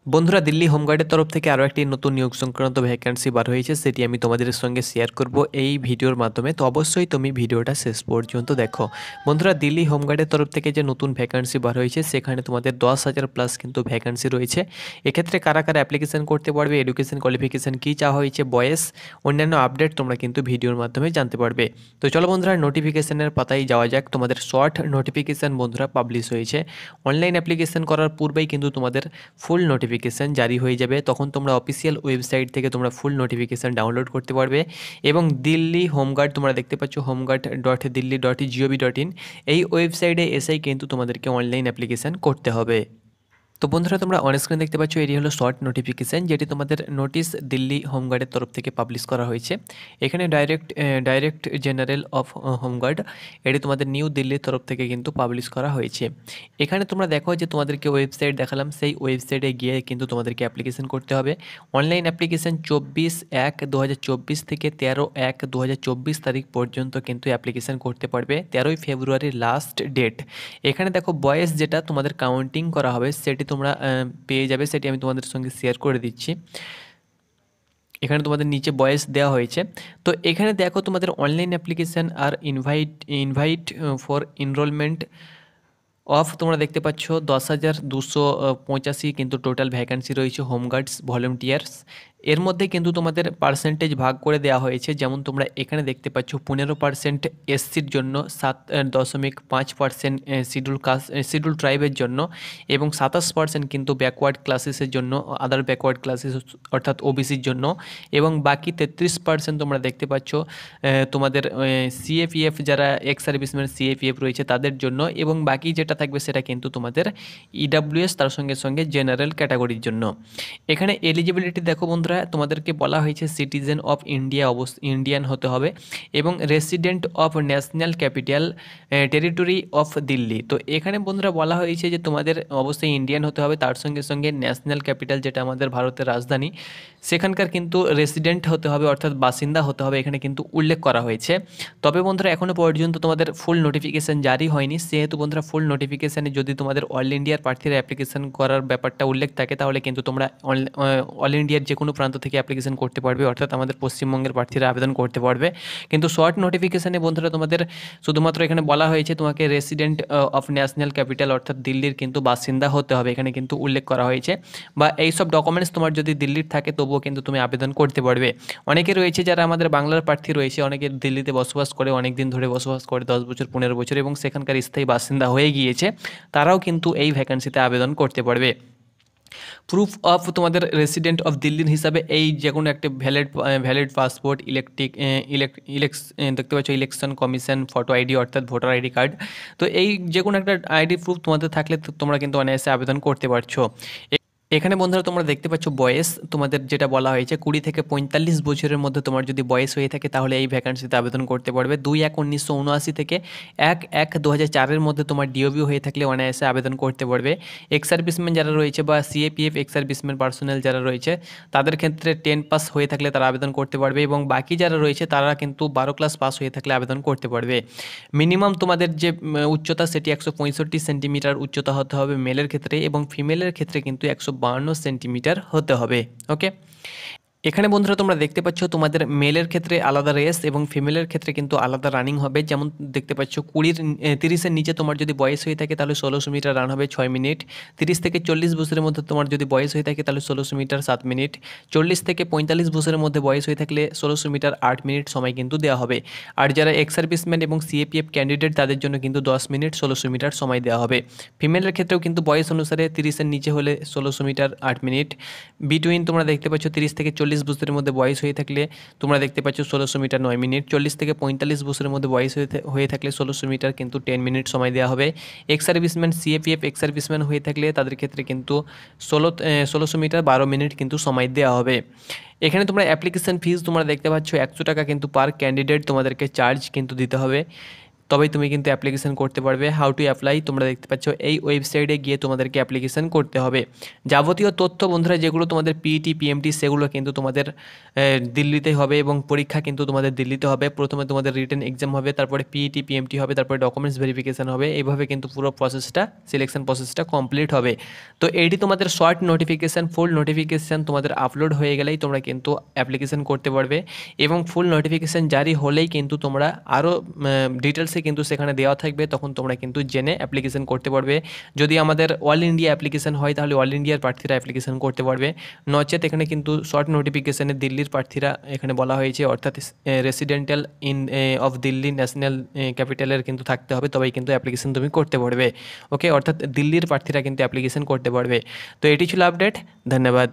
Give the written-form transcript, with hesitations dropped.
বন্ধুরা, দিল্লি হোমগার্ডের তরফ থেকে আরও একটি নতুন নিয়োগ সংক্রান্ত ভ্যাকেন্সি বার হয়েছে, সেটি আমি তোমাদের সঙ্গে শেয়ার করব এই ভিডিওর মাধ্যমে। তো অবশ্যই তুমি ভিডিওটা শেষ পর্যন্ত দেখো। বন্ধুরা, দিল্লি হোমগার্ডের তরফ থেকে যে নতুন ভ্যাকেন্সি বার হয়েছে সেখানে তোমাদের 10,000 প্লাস কিন্তু ভ্যাকেন্সি রয়েছে। এক্ষেত্রে কারা কারা অ্যাপ্লিকেশন করতে পারবে, এডুকেশন কোয়ালিফিকেশান কী চাওয়া হয়েছে, বয়স, অন্যান্য আপডেট তোমরা কিন্তু ভিডিওর মাধ্যমে জানতে পারবে। তো চলো বন্ধুরা, নোটিফিকেশানের পাতায় যাওয়া যাক। তোমাদের শর্ট নোটিফিকেশান বন্ধুরা পাবলিশ হয়েছে। অনলাইন অ্যাপ্লিকেশন করার পূর্বেই কিন্তু তোমাদের ফুল নোটিফিকেশান জারি হয়ে যাবে। তখন তোমরা অফিসিয়াল ওয়েবসাইট থেকে তোমরা ফুল নোটিফিকেশান ডাউনলোড করতে পারবে এবং দিল্লি হোমগার্ড তোমরা দেখতে পাচ্ছ homeguard.delhi.gov.in এই ওয়েবসাইটে এসেই কিন্তু তোমাদেরকে অনলাইন অ্যাপ্লিকেশান করতে হবে। তো বন্ধুরা, তোমরা অন স্ক্রিন দেখতে পাচ্ছ এটি হলো শর্ট নোটিফিকেশান, যেটি তোমাদের নোটিশ দিল্লি হোমগার্ডের তরফ থেকে পাবলিশ করা হয়েছে। এখানে ডাইরেক্ট জেনারেল অফ হোমগার্ড এটি তোমাদের নিউ দিল্লির তরফ থেকে কিন্তু পাবলিশ করা হয়েছে। এখানে তোমরা দেখো যে তোমাদেরকে ওয়েবসাইট দেখালাম, সেই ওয়েবসাইটে গিয়ে কিন্তু তোমাদেরকে অ্যাপ্লিকেশন করতে হবে। অনলাইন অ্যাপ্লিকেশান 24/1/2024 থেকে 13/1/2024 তারিখ পর্যন্ত কিন্তু অ্যাপ্লিকেশান করতে পারবে। 13ই ফেব্রুয়ারি লাস্ট ডেট। এখানে দেখো বয়েস যেটা তোমাদের কাউন্টিং করা হবে সেটি তোমরা পেয়ে যাবে, সেটি আমি তোমাদের সঙ্গে শেয়ার করে দিচ্ছি। এখানে তোমাদের নিচে বয়েস দেওয়া হয়েছে। তো এখানে দেখো তোমাদের অনলাইন অ্যাপ্লিকেশান আর ইনভাইট ফর এনরোলমেন্ট অফ তোমরা দেখতে পাচ্ছ 10,285 কিন্তু টোটাল ভ্যাকেন্সি রয়েছে হোমগার্ডস ভলেন্টিয়ার্স। এর মধ্যে কিন্তু তোমাদের পার্সেন্টেজ ভাগ করে দেওয়া হয়েছে। যেমন তোমরা এখানে দেখতে পাচ্ছ 15% এসসির জন্য, 7.5% শিডিউল ট্রাইবের জন্য এবং 27% কিন্তু ব্যাকওয়ার্ড ক্লাসেসের জন্য, আদার ব্যাকওয়ার্ড ক্লাসেস অর্থাৎ ওবিসির জন্য, এবং বাকি 33% তোমরা দেখতে পাচ্ছ তোমাদের সিএপিএফ যারা এক্স সার্ভিসম্যান সিএপিএফ রয়েছে তাদের জন্য, এবং বাকি যেটা থাকবে সেটা কিন্তু তোমাদের ইডাব্লিউএস তার সঙ্গে সঙ্গে জেনারেল ক্যাটাগরির জন্য। এখানে এলিজিবিলিটি দেখো বন্ধুরা, তোমাদেরকে বলা হয়েছে সিটিজেন অফ ইন্ডিয়ান হতে হবে এবং resident of national capital territory of Delhi. তো এখানে বন্ধুরা বলা হয়েছে যে তোমাদের অবশ্যই ইন্ডিয়ান হতে হবে, তার সঙ্গে সঙ্গে ন্যাশনাল ক্যাপিটাল যেটা আমাদের ভারতের রাজধানী সেখানকার কিন্তু রেসিডেন্ট হতে হবে অর্থাৎ বাসিন্দা হতে হবে, এখানে কিন্তু উল্লেখ করা হয়েছে। তবে বন্ধুরা এখনও পর্যন্ত তোমাদের ফুল নোটিফিকেশান জারি হয়নি, সেহেতু বন্ধুরা ফুল নোটিফিকেশানে যদি তোমাদের অল ইন্ডিয়ার প্রার্থীরা অ্যাপ্লিকেশন করার ব্যাপারটা উল্লেখ থাকে তাহলে কিন্তু তোমরা অল ইন্ডিয়ার যে কোনো প্রান্ত থেকে অ্যাপ্লিকেশন করতে পারবে, অর্থাৎ আমাদের পশ্চিমবঙ্গের প্রার্থীরা আবেদন করতে পারবে। কিন্তু শর্ট নোটিফিকেশানে বন্ধুরা তোমাদের শুধুমাত্র এখানে বলা হয়েছে তোমাকে রেসিডেন্ট অফ ন্যাশনাল ক্যাপিটাল অর্থাৎ দিল্লির কিন্তু বাসিন্দা হতে হবে, এখানে কিন্তু উল্লেখ করা হয়েছে। বা এইসব ডকুমেন্টস তোমার যদি দিল্লির থাকে তবুও কিন্তু তুমি আবেদন করতে পারবে। অনেকে রয়েছে যারা আমাদের বাংলার প্রার্থী রয়েছে, অনেকে দিল্লিতে বসবাস করে, অনেক দিন ধরে বসবাস করে, 10 বছর 15 বছর, এবং সেখানকার স্থায়ী বাসিন্দা হয়ে গিয়েছে, তারাও কিন্তু এই ভ্যাকেন্সিতে আবেদন করতে পারবে। প্রুফ অফ তোমাদের রেসিডেন্ট অফ দিল্লির হিসাবে এই যে কোনো একটা ভ্যালিড পাসপোর্ট, দেখতে পাচ্ছ ইলেকশন কমিশন ফটো আইডি অর্থাৎ ভোটার আইডি কার্ড। তো এই যে কোনো একটা আইডি প্রুফ তোমাদের থাকলে তোমরা কিন্তু অনায়াসে আবেদন করতে পারছো। এখানে বন্ধুরা তোমরা দেখতে পাচ্ছ বয়স তোমাদের যেটা বলা হয়েছে 20 থেকে 45 বছরের মধ্যে তোমার যদি বয়স হয়ে থাকে তাহলে এই ভ্যাকেন্সিতে আবেদন করতে পারবে। 2/1/1979 থেকে 1/1/2004 মধ্যে তোমার ডিওবি হয়ে থাকলে অনায়াসে আবেদন করতে পারবে। এক্স সার্ভিসম্যান যারা রয়েছে বা সিএপিএফ এক্স সার্ভিসম্যান পার্সোনাল যারা রয়েছে তাদের ক্ষেত্রে 10 পাস হয়ে থাকলে তারা আবেদন করতে পারবে, এবং বাকি যারা রয়েছে তারা কিন্তু 12 ক্লাস পাস হয়ে থাকলে আবেদন করতে পারবে। মিনিমাম তোমাদের যে উচ্চতা সেটি 165 সেন্টিমিটার উচ্চতা হতে হবে মেলের ক্ষেত্রে, এবং ফিমেলের ক্ষেত্রে কিন্তু 152 সেন্টিমিটার হতে হবে। ওকে, এখানে বন্ধুরা তোমরা দেখতে পাচ্ছ তোমাদের মেলের ক্ষেত্রে আলাদা রেস এবং ফিমেলের ক্ষেত্রে কিন্তু আলাদা রানিং হবে। যেমন দেখতে পাচ্ছ 30-এর নিচে তোমার যদি বয়স হয়ে থাকে তাহলে 1600 মিটার রান হবে 6 মিনিট। 30 থেকে 40 বছরের মধ্যে তোমার যদি বয়স হয়ে থাকে তাহলে 1600 মিটার 7 মিনিট। 40 থেকে 45 বছরের মধ্যে বয়স হয়ে থাকলে 1600 মিটার 8 মিনিট সময় কিন্তু দেওয়া হবে। আর যারা এক্স সার্ভিসম্যান এবং সিএপিএফ ক্যান্ডিডেট তাদের জন্য কিন্তু 10 মিনিট 1600 মিটার সময় দেওয়া হবে। ফিমেলের ক্ষেত্রেও কিন্তু বয়স অনুসারে 30-এর নিচে হলে 1600 মিটার 8 মিনিট। বিটুইন তোমরা দেখতে পাচ্ছ 30 থেকে 40 বছরের মধ্যে বয়স হয়ে থাকলে তোমরা দেখতে পাচ্ছ 1600 মিটার 9 মিনিট। 40 থেকে 45 বছরের মধ্যে বয়স হয়ে থাকলে 1600 মিটার কিন্তু 10 মিনিট সময় দেওয়া হবে। Ex serviceman CAPF ex serviceman হয়ে থাকলে তাদের ক্ষেত্রে কিন্তু 1600 মিটার 12 মিনিট কিন্তু সময় দেওয়া হবে। এখানে তোমরা অ্যাপ্লিকেশন ফিস তোমরা দেখতে পাচ্ছ 100 টাকা কিন্তু পার ক্যান্ডিডেট তোমাদেরকে চার্জ কিন্তু দিতে হবে। তবেই তুমি কিন্তু অ্যাপ্লিকেশন করতে পারবে। হাউ টু অ্যাপ্লাই তোমরা দেখতে পাচ্ছ এই ওয়েবসাইটে গিয়ে তোমাদেরকে অ্যাপ্লিকেশন করতে হবে। যাবতীয় তথ্য বন্ধুরা যেগুলো তোমাদের পিইটি পিএমটি সেগুলো কিন্তু তোমাদের দিল্লিতে হবে এবং পরীক্ষা কিন্তু তোমাদের দিল্লিতে হবে। প্রথমে তোমাদের রিটেন এক্সাম হবে, তারপরে পিইটি পিএমটি হবে, তারপরে ডকুমেন্টস ভেরিফিকেশন হবে। এইভাবে কিন্তু পুরো প্রসেসটা সিলেকশন প্রসেসটা কমপ্লিট হবে। তো এইটি তোমাদের শর্ট নোটিফিকেশান। ফুল নোটিফিকেশান তোমাদের আপলোড হয়ে গেলেই তোমরা কিন্তু অ্যাপ্লিকেশন করতে পারবে এবং ফুল নোটিফিকেশান জারি হলেই কিন্তু তোমরা আরও ডিটেলসে কিন্তু সেখানে দেওয়া থাকবে, তখন তোমরা কিন্তু জেনে অ্যাপ্লিকেশন করতে পারবে। যদি আমাদের অল ইন্ডিয়া অ্যাপ্লিকেশন হয় তাহলে অল ইন্ডিয়ার প্রার্থীরা অ্যাপ্লিকেশন করতে পারবে, নচেত এখানে কিন্তু শর্ট নোটিফিকেশানে দিল্লির প্রার্থীরা এখানে বলা হয়েছে, অর্থাৎ residential in of Delhi national ক্যাপিটালের কিন্তু থাকতে হবে, তবেই কিন্তু অ্যাপ্লিকেশন তুমি করতে পারবে। ওকে, অর্থাৎ দিল্লির প্রার্থীরা কিন্তু অ্যাপ্লিকেশন করতে পারবে। তো এটি ছিল আপডেট। ধন্যবাদ।